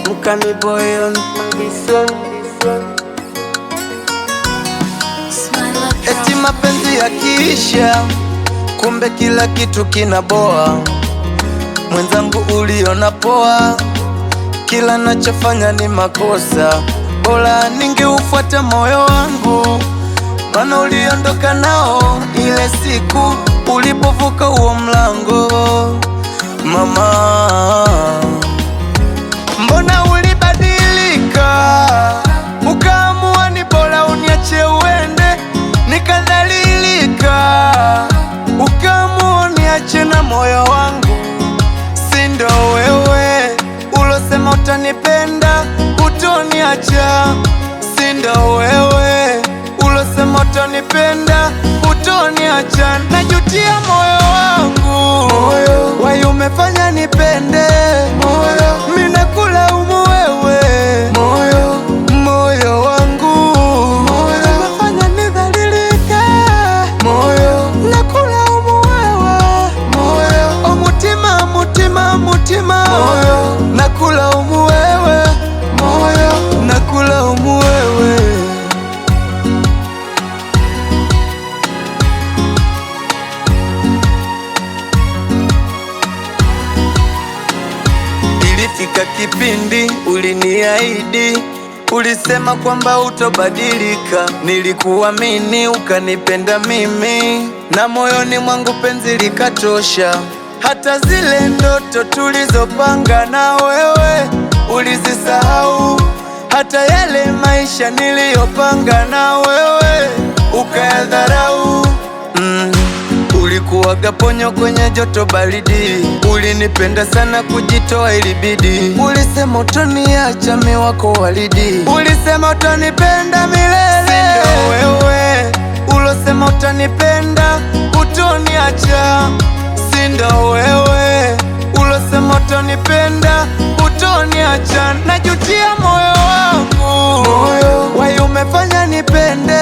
Mukami boy on this one. Eti mapenzi yakiisha, kumbe kila kitu kinaboa. Mwenzangu uliona poa, kila nachofanya ni makosa. Bora ningeufuata moyo wangu, maana uliondoka nao ile siku ulipovuka huo mlango. Mama, mbona ulibadilika, ukaamua ni bora uniache uende? Nikadhalilika, ukaamua niache na moyo wangu. Sindo wewe ulosema utanipenda utoniacha? Sindo wewe ulosema utanipenda utoniacha? Najutia moyo wangu, wai umefanya nipende moyo. Mina kulaumu wewe moyo wangu, umefanya nidhalilike moyo. Nakulaumu wewe moyo, mutima mutima mutima moyo. Nakulaumu wewe moyo, nakulaumu wewe. Ilifika kipindi uliniahidi, ulisema kwamba utobadilika. Nilikuamini ukanipenda mimi, na moyoni mwangu penzi likatosha. Hata zile ndoto tulizopanga na wewe ulizisahau, hata yale maisha niliyopanga na wewe ukayadharau. Ulikuwaga ponyo kwenye joto baridi, ulinipenda sana kujitoa ilibidi. Ulisema utoniacha mimi wako walidi, ulisema utanipenda milele. Sindo wewe ulosema utanipenda utoniacha? Sindo wewe ulosema utanipenda utoniacha? Najutia moyo wangu, wai umefanya nipende